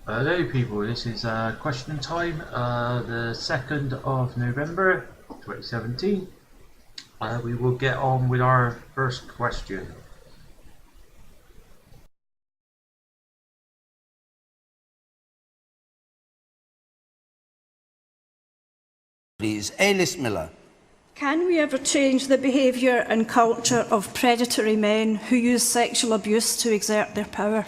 Hello people, this is question time, the 2nd of November 2017. We will get on with our first question. Please, Alice Miller. Can we ever change the behaviour and culture of predatory men who use sexual abuse to exert their power?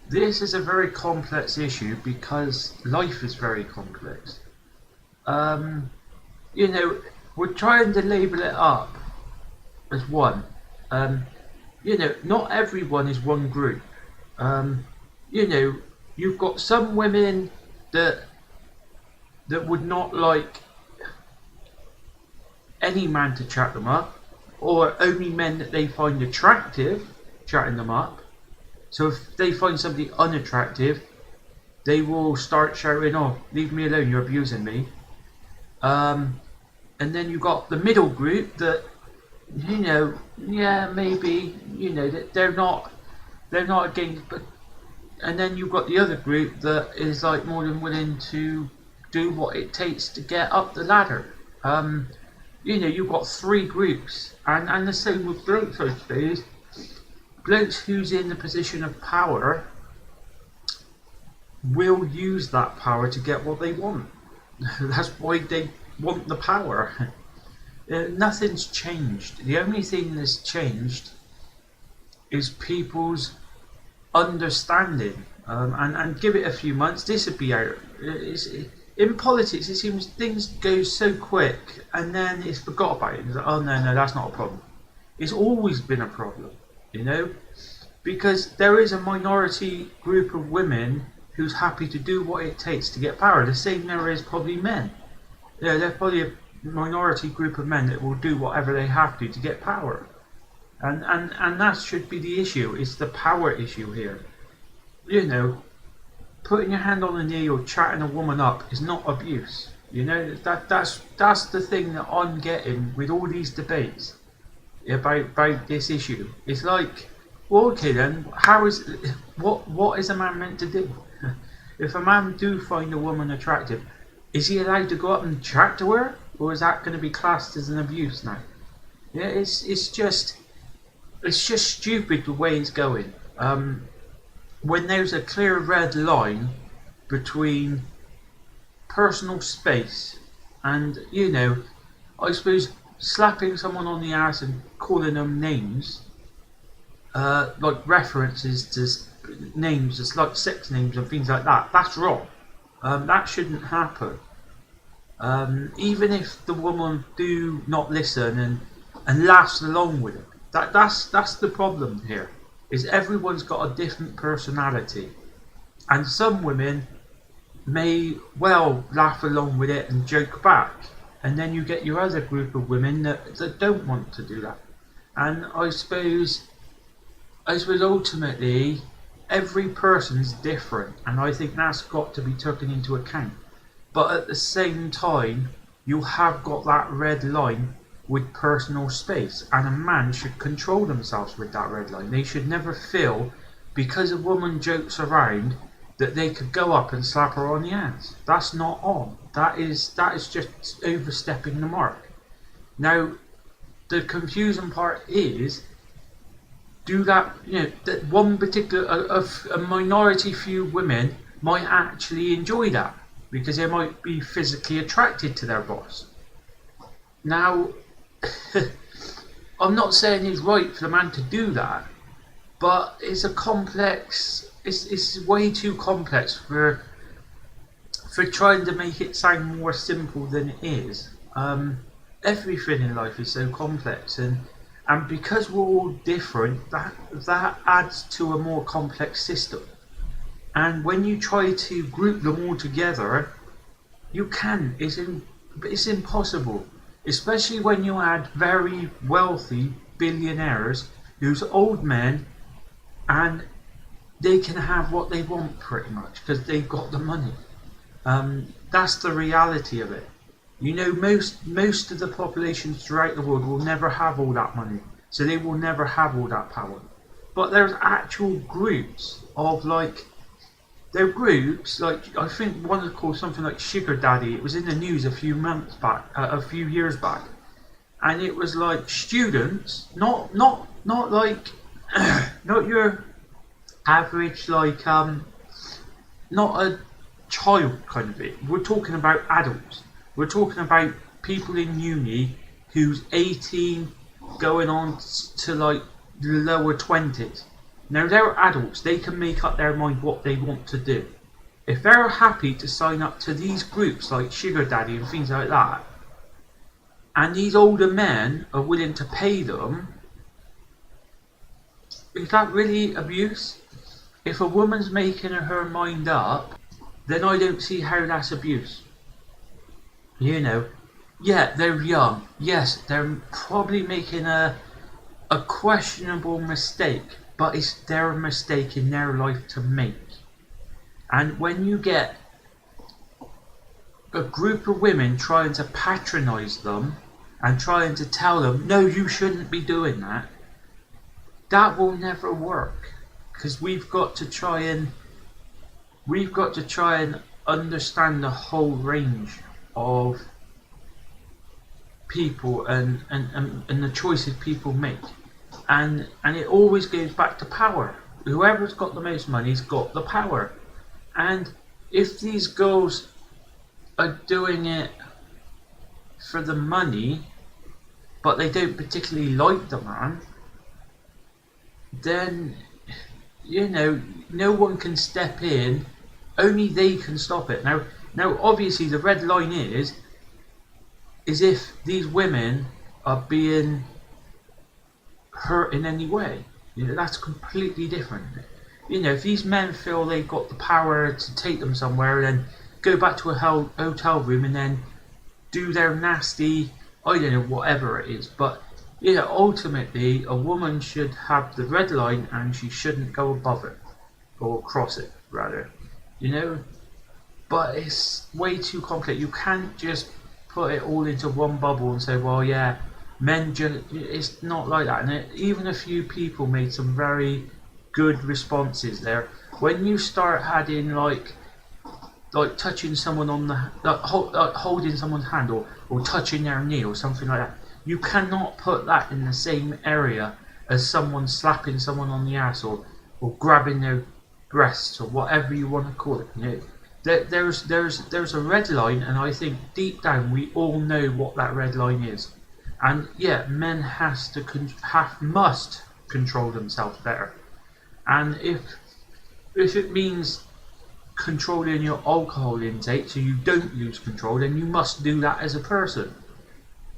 This is a very complex issue because life is very complex. You know, we're trying to label it up as one. You know, not everyone is one group. You know, you've got some women that would not like any man to chat them up, or only men that they find attractive chatting them up. So if they find somebody unattractive, they will start shouting, "Oh, leave me alone, you're abusing me." And then you've got the middle group that, you know, yeah, maybe, you know, that they're not against, but and then you've got the other group that is like more than willing to do what it takes to get up the ladder. You know, you've got three groups, and the same with blokes, I suppose. Blokes who's in the position of power will use that power to get what they want. That's why they want the power. Nothing's changed. The only thing that's changed is people's understanding, and give it a few months, this would be out. In politics, it seems things go so quick and then it's forgot about it. It's like, oh no, that's not a problem. It's always been a problem, you know, because there is a minority group of women who's happy to do what it takes to get power. The same there is probably men. Yeah, there's probably a minority group of men that will do whatever they have to get power. And that should be the issue. It's the power issue here. You know, putting your hand on the knee or chatting a woman up is not abuse. You know, that's the thing that I'm getting with all these debates about this issue. It's like, well, okay then, what is a man meant to do? If a man do find a woman attractive, is he allowed to go up and chat to her, or is that going to be classed as an abuse now? Yeah, it's just stupid the way it's going. When there's a clear red line between personal space and, you know, I suppose slapping someone on the ass and calling them names, like references to names, it's like sex names and things like that, that's wrong. That shouldn't happen. Even if the woman do not listen and laughs along with it. That's the problem here, is everyone's got a different personality, and some women may well laugh along with it and joke back, and then you get your other group of women that don't want to do that. And I suppose ultimately every person's different, and I think that's got to be taken into account. But at the same time, you have got that red line with personal space, and a man should control themselves with that red line. They should never feel, because a woman jokes around, that they could go up and slap her on the ass. That's not on. That is just overstepping the mark. Now, the confusing part is, do that, you know, that one particular, a minority few women might actually enjoy that, because they might be physically attracted to their boss. Now, I'm not saying it's right for the man to do that, but it's a complex, it's way too complex for trying to make it sound more simple than it is. Everything in life is so complex, and because we're all different, that adds to a more complex system. And when you try to group them all together, you can. It's impossible. Especially when you add very wealthy billionaires who's old men, and they can have what they want pretty much because they've got the money. That's the reality of it. You know, most of the populations throughout the world will never have all that money. so they will never have all that power. But there's actual groups of like, there are groups like, I think one is called something like Sugar Daddy. It was in the news a few months back, a few years back, and it was like students, not like not your average like not a child kind of it. We're talking about adults. We're talking about people in uni who's 18 going on to like the lower 20s. Now they're adults, they can make up their mind what they want to do. If they're happy to sign up to these groups like Sugar Daddy and things like that, and these older men are willing to pay them, is that really abuse? If a woman's making her mind up, then I don't see how that's abuse. You know, yeah, they're young. Yes, they're probably making a questionable mistake, but it's their mistake in their life to make. And when you get a group of women trying to patronise them and trying to tell them, no, you shouldn't be doing that, that will never work. Because we've got to try and understand the whole range of people and the choices people make. And it always goes back to power. Whoever's got the most money's got the power. And if these girls are doing it for the money, but they don't particularly like the man, then, you know, no one can step in. Only they can stop it. Now obviously the red line is if these women are being hurt in any way. You know, that's completely different. You know, if these men feel they've got the power to take them somewhere and then go back to a hotel room and then do their nasty, I don't know, whatever it is. But, you know, ultimately a woman should have the red line and she shouldn't go above it. Or cross it, rather. You know? But it's way too complicated. You can't just put it all into one bubble and say, well, yeah, men just, it's not like that. And even a few people made some very good responses there. When you start adding like touching someone on the, holding someone's hand or touching their knee or something like that, you cannot put that in the same area as someone slapping someone on the ass or grabbing their breasts or whatever you want to call it. You know, there's a red line, and I think deep down we all know what that red line is. And yeah, men must control themselves better. And if it means controlling your alcohol intake so you don't lose control, then you must do that as a person.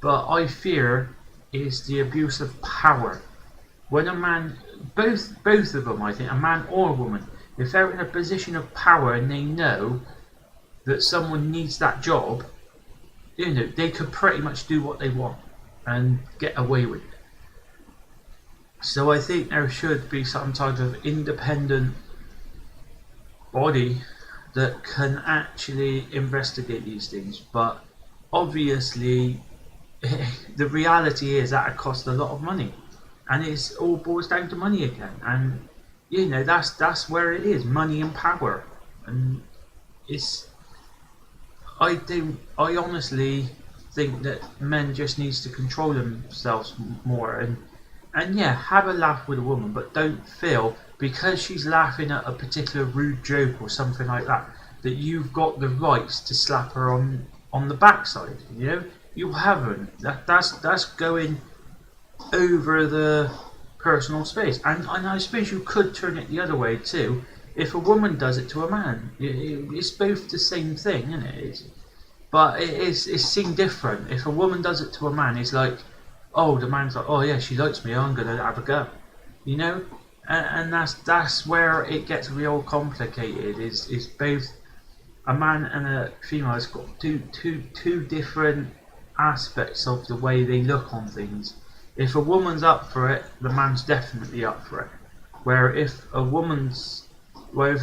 But I fear is the abuse of power. When a man, both of them, I think, a man or a woman, if they're in a position of power and they know that someone needs that job, you know, they could pretty much do what they want and get away with it. So I think there should be some type of independent body that can actually investigate these things. But obviously the reality is that it costs a lot of money, and it all boils down to money again. And you know, that's where it is, money and power. And I honestly think that men just needs to control themselves more and yeah, have a laugh with a woman, but don't feel because she's laughing at a particular rude joke or something like that you've got the rights to slap her on the backside. You know, you haven't. That's going over the personal space. And I suppose you could turn it the other way too. If a woman does it to a man, it's both the same thing, isn't it? But it's seen different. If a woman does it to a man, it's like, oh, the man's like, oh yeah, she likes me, I'm gonna have a go, you know. And that's where it gets real complicated. Is both a man and a female has got two different aspects of the way they look on things. If a woman's up for it, the man's definitely up for it. If a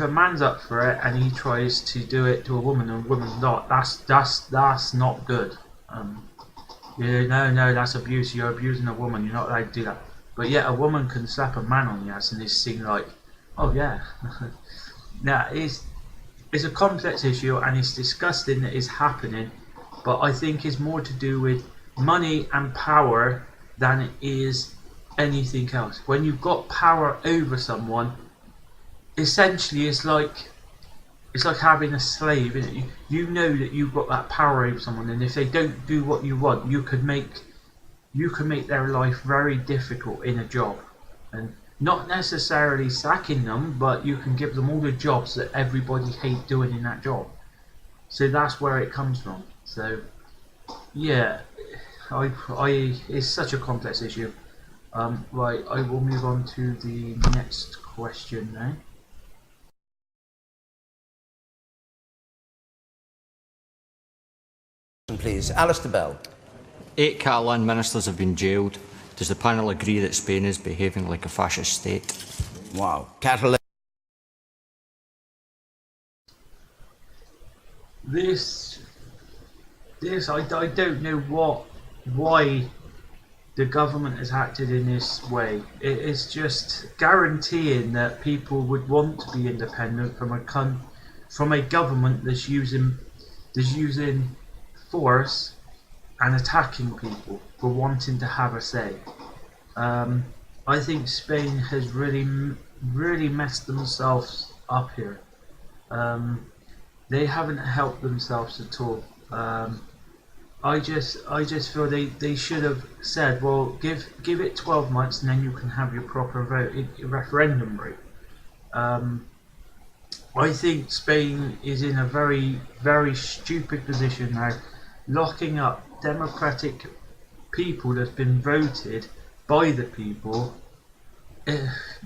man's up for it and he tries to do it to a woman and a woman's not, that's not good. No, that's abuse. You're abusing a woman. You're not allowed to do that. But yet a woman can slap a man on the ass and it's seen like, oh yeah. Now it's a complex issue and it's disgusting that it's happening, but I think it's more to do with money and power than it is anything else. When you've got power over someone, essentially it's like having a slave, isn't it? You know that you've got that power over someone, and if they don't do what you want, you can make their life very difficult in a job, and not necessarily sacking them, but you can give them all the jobs that everybody hates doing in that job. So that's where it comes from. So yeah, it's such a complex issue. Right, I will move on to the next question now. Please, Alistair Bell. 8 Catalan ministers have been jailed. Does the panel agree that Spain is behaving like a fascist state? Wow. Catalan. This I don't know why the government has acted in this way. It's just guaranteeing that people would want to be independent from a government that's using force and attacking people for wanting to have a say. I think Spain has really messed themselves up here. They haven't helped themselves at all. I just feel they should have said, well, give it 12 months and then you can have your proper referendum route. I think Spain is in a very stupid position now, locking up democratic people that's been voted by the people.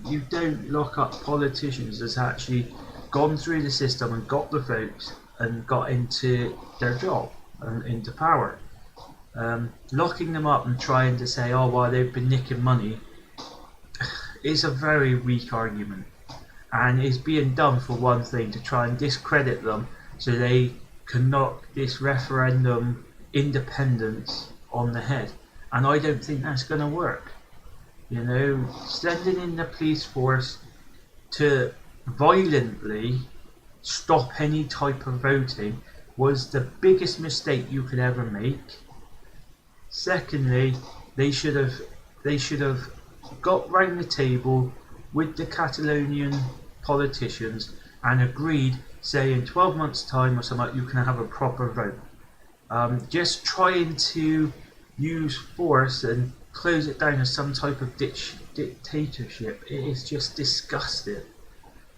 You don't lock up politicians that's actually gone through the system and got the votes and got into their job and into power. Locking them up and trying to say, oh well, they've been nicking money, is a very weak argument, and it's being done for one thing, to try and discredit them so they can knock this referendum independence on the head. And I don't think that's going to work. You know, sending in the police force to violently stop any type of voting was the biggest mistake you could ever make. Secondly, they should have got round the table with the Catalonian politicians and agreed, say in 12 months time or something, you can have a proper vote. Just trying to use force and close it down as some type of dictatorship, it is just disgusting.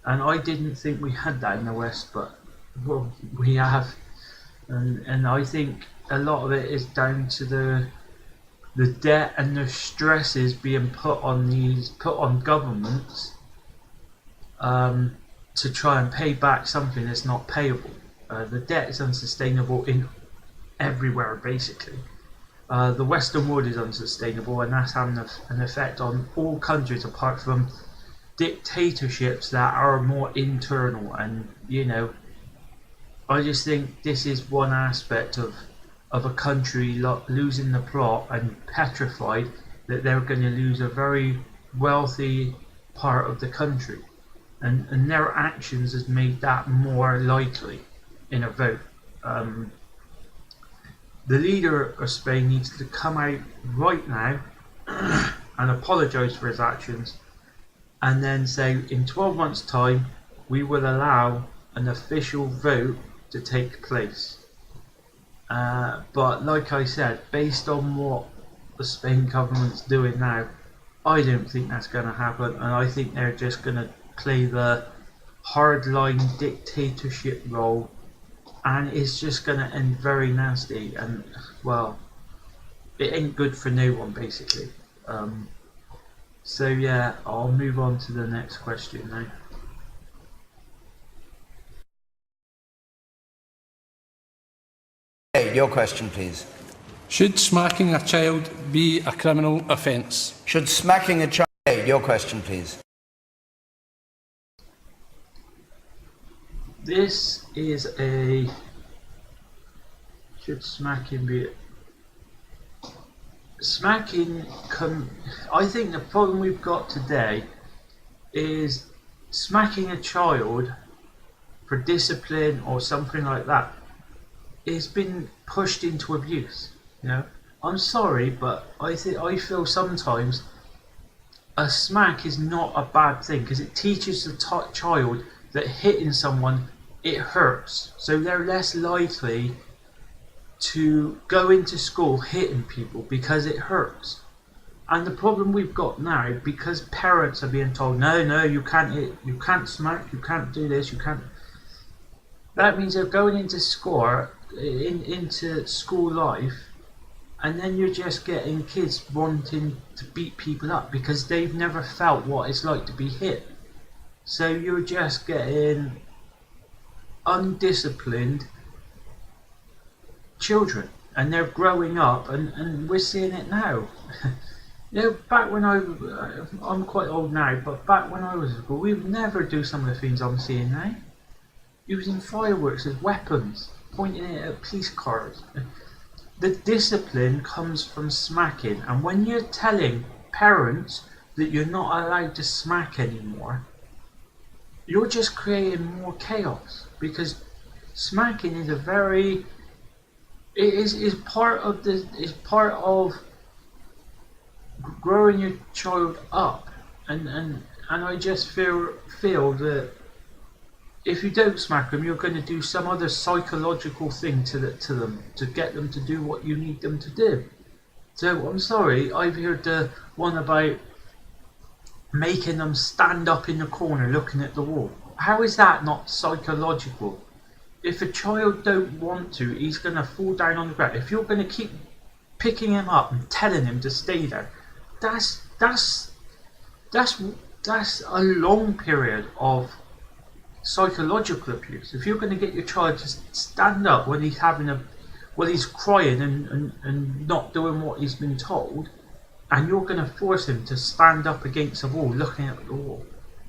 And I didn't think we had that in the West, but well, we have. And I think a lot of it is down to the debt and the stresses being put on governments to try and pay back something that's not payable. The debt is unsustainable in everywhere, basically. The Western world is unsustainable, and that's having an effect on all countries apart from dictatorships that are more internal. And you know, I just think this is one aspect of a country losing the plot and petrified that they're going to lose a very wealthy part of the country, and their actions has made that more likely in a vote. The leader of Spain needs to come out right now and apologise for his actions, and then say in 12 months time we will allow an official vote to take place. But like I said, based on what the Spain government's doing now, I don't think that's going to happen, and I think they're just going to play the hardline dictatorship role, and it's just going to end very nasty, and well, it ain't good for no one, basically. So yeah, I'll move on to the next question now. Hey, your question, please. Should smacking a child be a criminal offence? Should smacking a child... Hey, your question, please. This is a... Should smacking be... smacking I think the problem we've got today is smacking a child for discipline or something like that has been pushed into abuse. You know, I'm sorry, but I feel sometimes a smack is not a bad thing because it teaches the child that hitting someone, it hurts, so they're less likely to go into school hitting people because it hurts. And the problem we've got now, because parents are being told, no, you can't hit, you can't smack, you can't do this, you can't. That means they're going into into school life, and then you're just getting kids wanting to beat people up because they've never felt what it's like to be hit. So you're just getting undisciplined children, and they're growing up, and we're seeing it now. You know, back when I'm quite old now, but back when I was at school, we would never do some of the things I'm seeing now. Using fireworks as weapons, pointing it at police cars. The discipline comes from smacking, and when you're telling parents that you're not allowed to smack anymore, you're just creating more chaos, because smacking is is part of growing your child up, and I just feel that if you don't smack them, you're going to do some other psychological thing to them to get them to do what you need them to do. So I'm sorry, I've heard the one about making them stand up in the corner looking at the wall. How is that not psychological? If a child don't want to, he's going to fall down on the ground. If you're going to keep picking him up and telling him to stay there, that's a long period of psychological abuse. If you're going to get your child to stand up when he's he's crying and not doing what he's been told, and you're going to force him to stand up against a wall looking at the wall,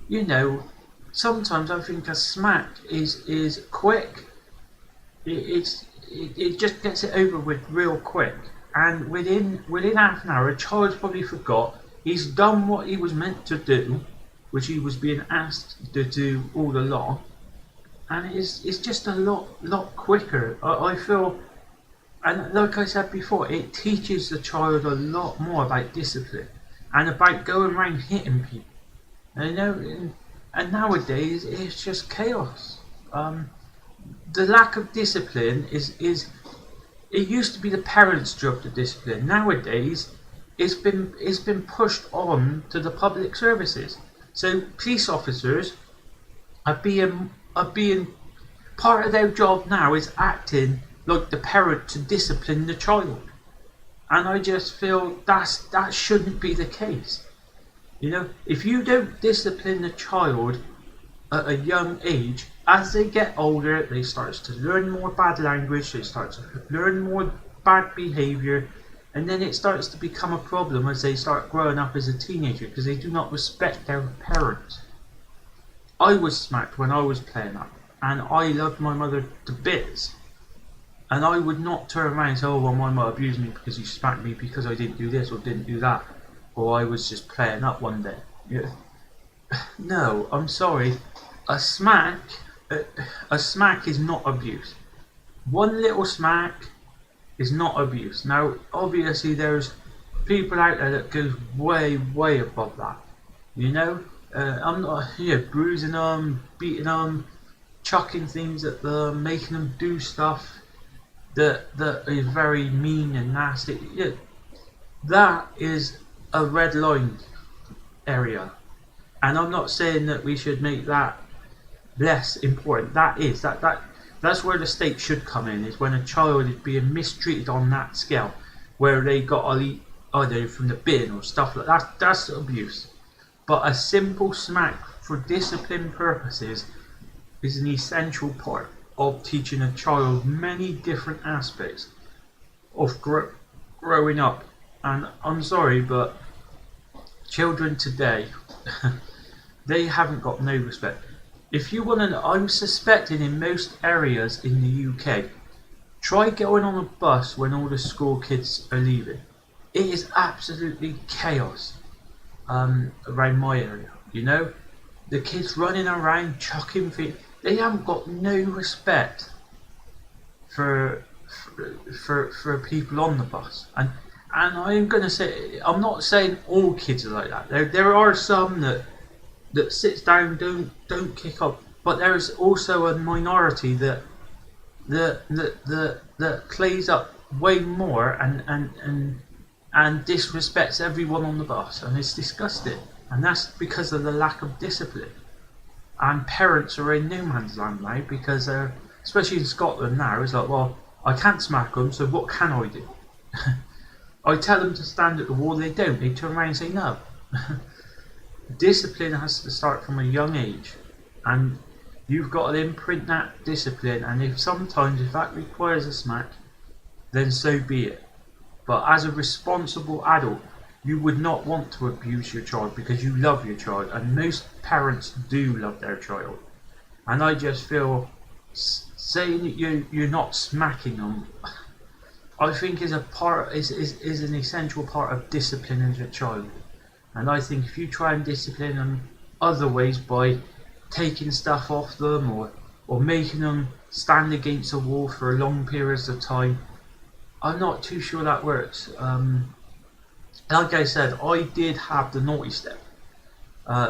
you know, sometimes I think a smack is quick. It just gets it over with real quick, and within half an hour a child's probably forgot he's done what he was meant to do, which he was being asked to do all along, and it's just a lot quicker. I feel, and like I said before, it teaches the child a lot more about discipline and about going around hitting people. And, you know, and nowadays it's just chaos. The lack of discipline is it used to be the parents' job to discipline. Nowadays it's been pushed on to the public services. So police officers are being part of their job now is acting like the parent to discipline the child, and I just feel that shouldn't be the case. You know, if you don't discipline the child at a young age, as they get older, they start to learn more bad language, they start to learn more bad behaviour, and then it starts to become a problem as they start growing up as a teenager because they do not respect their parents. I was smacked when I was playing up, and I loved my mother to bits. And I would not turn around and say, oh, well, my mother abused me because you smacked me because I didn't do this or didn't do that, or I was just playing up one day. Yeah. No, I'm sorry. A smack is not abuse. One little smack is not abuse. Now, obviously, there's people out there that goes way above that. You know, I'm not here bruising them, beating them, chucking things at them, making them do stuff that is very mean and nasty. Yeah, that is a red line area, and I'm not saying that we should make that less important. That's where the state should come in, is when a child is being mistreated on that scale, where they got to eat either from the bin or stuff like that. That's abuse. But a simple smack for discipline purposes is an essential part of teaching a child many different aspects of growing up. And I'm sorry, but children today, they haven't got no respect. If you want to, I'm suspecting in most areas in the UK, try going on a bus when all the school kids are leaving. it is absolutely chaos around my area. You know, the kids running around chucking things. They haven't got no respect for people on the bus. And I'm going to say, I'm not saying all kids are like that. There are some that sits down, don't kick up, but there's also a minority that plays up way more and disrespects everyone on the bus, and it's disgusting. And that's because of the lack of discipline. And parents are in no man's land now because they're, especially in Scotland now, it's like, well, I can't smack them, so what can I do? I tell them to stand at the wall, they don't. They turn around and say no. Discipline has to start from a young age, and you've got to imprint that discipline. And if that requires a smack, then so be it. But as a responsible adult, you would not want to abuse your child because you love your child, and most parents do love their child. And I just feel saying that you're not smacking them, I think is an essential part of disciplining your child. And I think if you try and discipline them other ways by taking stuff off them or making them stand against a wall for long periods of time, I'm not too sure that works. Like I said, I did have the naughty step,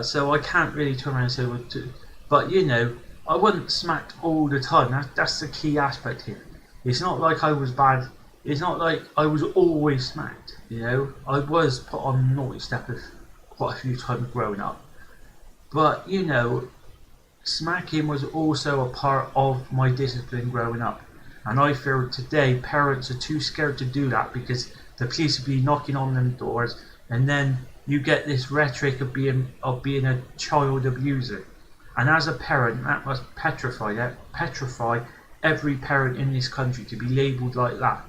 so I can't really turn around and say what to. But you know, I wasn't smacked all the time. That's the key aspect here. It's not like I was bad. It's not like I was always smacked. You know, I was put on naughty step quite a few times growing up. But you know, smacking was also a part of my discipline growing up. And I feel today parents are too scared to do that because the police will be knocking on them doors, and then you get this rhetoric of being a child abuser. And as a parent, that must petrify every parent in this country to be labelled like that.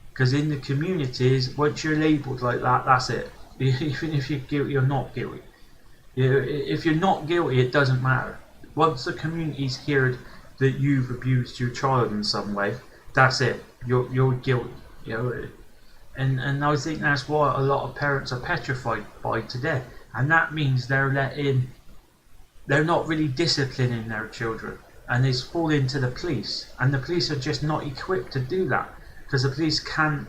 Because in the communities, once you're labelled like that, that's it. Even if you're guilty or not guilty. If you're not guilty, it doesn't matter. Once the community's heard that you've abused your child in some way, that's it. You're guilty. You know. And I think that's what a lot of parents are petrified by today. And that means they're not really disciplining their children. And it's falling to the police. And the police are just not equipped to do that. Because the police can't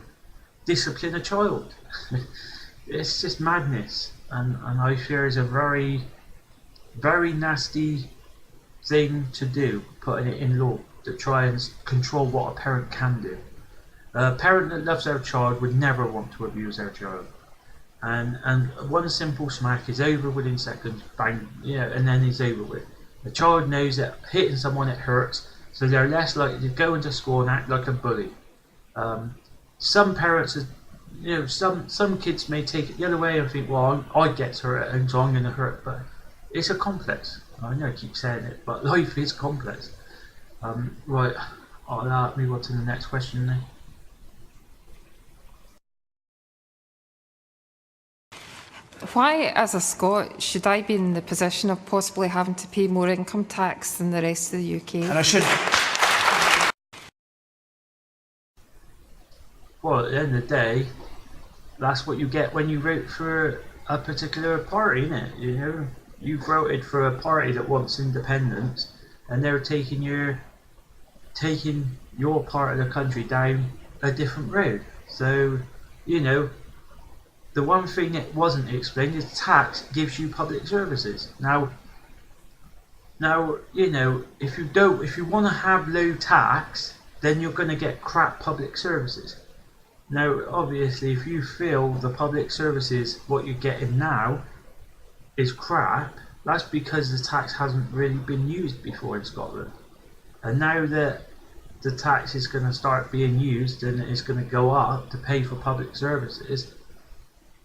discipline a child. It's just madness. And I fear it's a very, very nasty thing to do, putting it in law, to try and control what a parent can do. A parent that loves their child would never want to abuse their child, and one simple smack is over within seconds, bang, yeah, and then it's over with. The child knows that hitting someone, it hurts, so they're less likely to go into school and act like a bully. Some parents, you know, some kids may take it the other way and think, well, I get hurt at home, so I'm going to hurt. But it's a complex. I know I keep saying it, but life is complex. Right, I'll move on to the next question now. Why, as a Scot, should I be in the position of possibly having to pay more income tax than the rest of the UK? And I should... Well, at the end of the day, that's what you get when you vote for a particular party, innit? You know, you voted for a party that wants independence, and they're taking your part of the country down a different road. So, you know, the one thing that wasn't explained is tax gives you public services. Now, you know, if you want to have low tax, then you're going to get crap public services. Now, obviously, if you feel the public services, what you're getting now, is crap, that's because the tax hasn't really been used before in Scotland. And now that the tax is going to start being used and it's going to go up to pay for public services,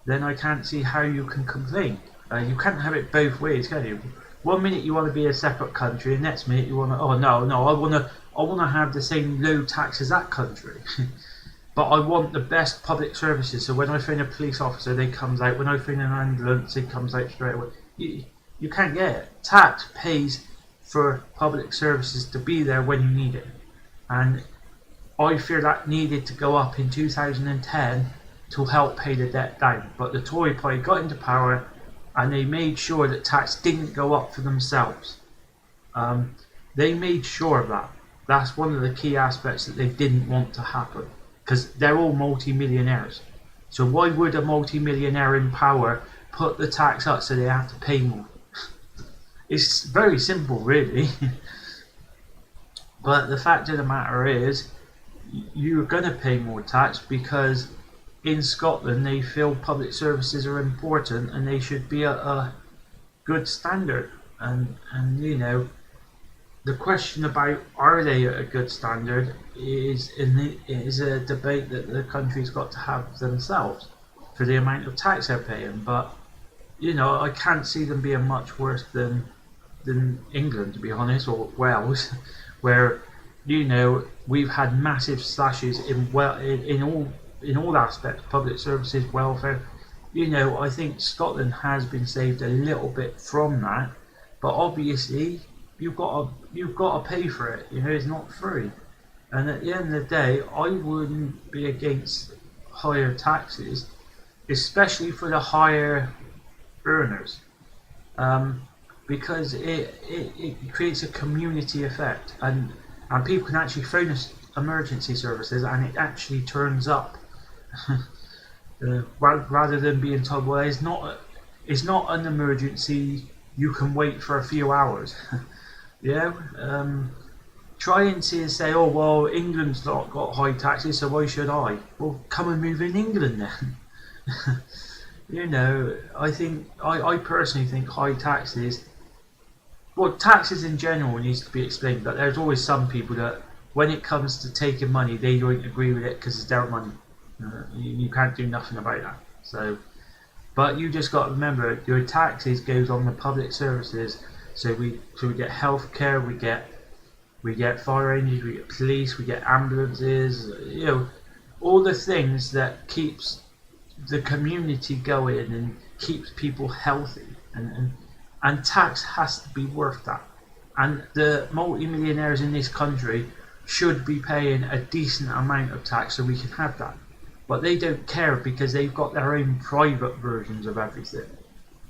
then I can't see how you can complain. You can't have it both ways, can you? One minute you want to be a separate country, and next minute you want to, oh no, I want to have the same low tax as that country. But I want the best public services. So when I phone a police officer, they comes out. When I phone an ambulance, it comes out straight away. You can't get it. Tax pays for public services to be there when you need it. And I fear that needed to go up in 2010 to help pay the debt down. But the Tory party got into power and they made sure that tax didn't go up for themselves. They made sure of that. That's one of the key aspects that they didn't want to happen, because they're all multi-millionaires. So why would a multi-millionaire in power put the tax up so they have to pay more? It's very simple, really. But the fact of the matter is, you're going to pay more tax because in Scotland they feel public services are important and they should be at a good standard. And you know, the question about are they at a good standard is a debate that the country's got to have themselves for the amount of tax they're paying. But you know, I can't see them being much worse than England, to be honest, or Wales, where you know we've had massive slashes in all aspects, public services, welfare. You know, I think Scotland has been saved a little bit from that, but obviously you've got to pay for it. You know, it's not free. And at the end of the day, I wouldn't be against higher taxes, especially for the higher earners, because it creates a community effect, and people can actually phone emergency services and it actually turns up. Rather than being told, well, it's not an emergency, you can wait for a few hours. Yeah, trying to say, oh well, England's not got high taxes, so why should I? Well, come and move in England then. You know, I personally think high taxes, well, taxes in general needs to be explained, but there's always some people that when it comes to taking money, they don't agree with it because it's their money. You can't do nothing about that. So, but you just got to remember, your taxes goes on the public services. So we get healthcare, we get fire engines, we get police, we get ambulances. You know, all the things that keeps the community going and keeps people healthy, and tax has to be worth that. And the multi-millionaires in this country should be paying a decent amount of tax so we can have that. But they don't care because they've got their own private versions of everything.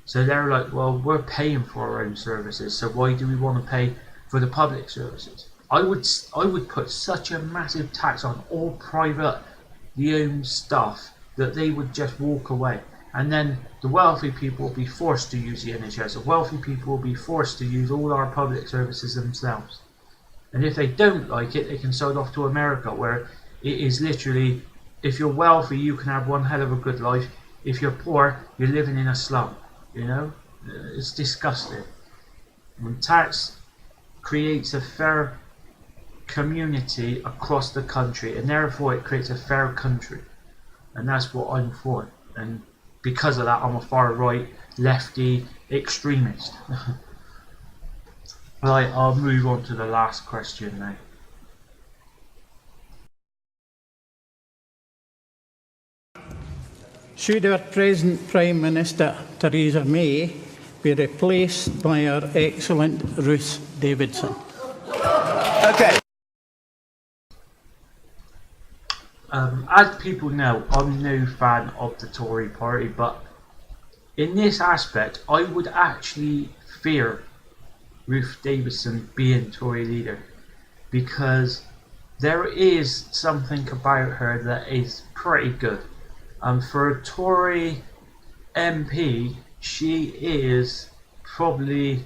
So they're like, well, we're paying for our own services, so why do we want to pay for the public services? I would put such a massive tax on all privately owned stuff that they would just walk away. And then the wealthy people will be forced to use the NHS. The wealthy people will be forced to use all our public services themselves. And if they don't like it, they can sell it off to America, where it is literally, if you're wealthy, you can have one hell of a good life. If you're poor, you're living in a slum. You know, it's disgusting. And tax creates a fair community across the country, and therefore it creates a fair country. And that's what I'm for. And because of that, I'm a far right, lefty extremist. Right, I'll move on to the last question now. Should our present Prime Minister, Theresa May, be replaced by our excellent Ruth Davidson? Okay. As people know, I'm no fan of the Tory party, but in this aspect, I would actually fear Ruth Davidson being Tory leader, because there is something about her that is pretty good. For a Tory MP, she is probably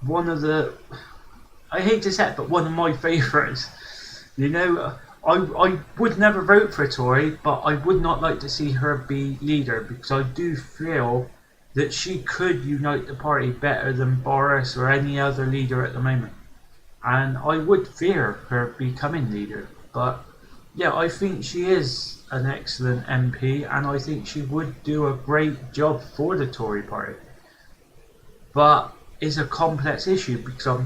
one of the, I hate to say it, but one of my favourites. You know, I would never vote for a Tory, but I would not like to see her be leader, because I do feel that she could unite the party better than Boris or any other leader at the moment. And I would fear her becoming leader. But yeah, I think she is an excellent MP, and I think she would do a great job for the Tory party. But it's a complex issue, because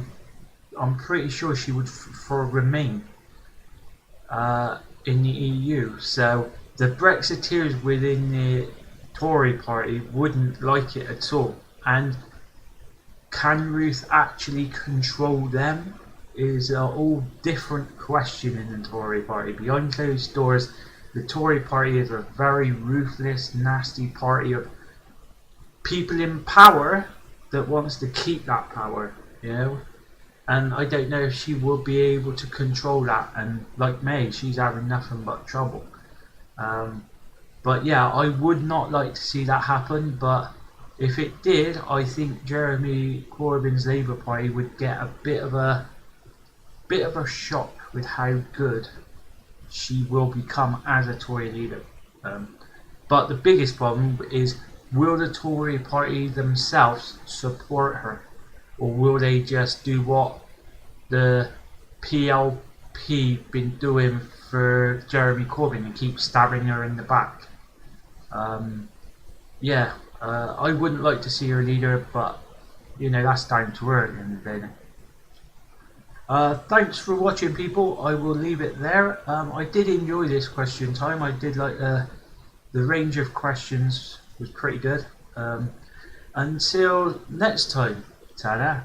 I'm pretty sure she would remain in the EU. So the Brexiteers within the Tory party wouldn't like it at all. And can Ruth actually control them is a all different question in the Tory party. Behind closed doors, The Tory party is a very ruthless, nasty party of people in power that wants to keep that power, you know. And I don't know if she will be able to control that. And like May, she's having nothing but trouble. But yeah, I would not like to see that happen. But if it did, I think Jeremy Corbyn's Labour Party would get a bit of a shock with how good she will become as a Tory leader. But the biggest problem is, will the Tory party themselves support her, or will they just do what the PLP been doing for Jeremy Corbyn and keep stabbing her in the back? I wouldn't like to see her leader, but you know, that's down to her at the end of the day. Thanks for watching, people. I will leave it there. I did enjoy this question time. I did like the range of questions was pretty good. Until next time, ta-da.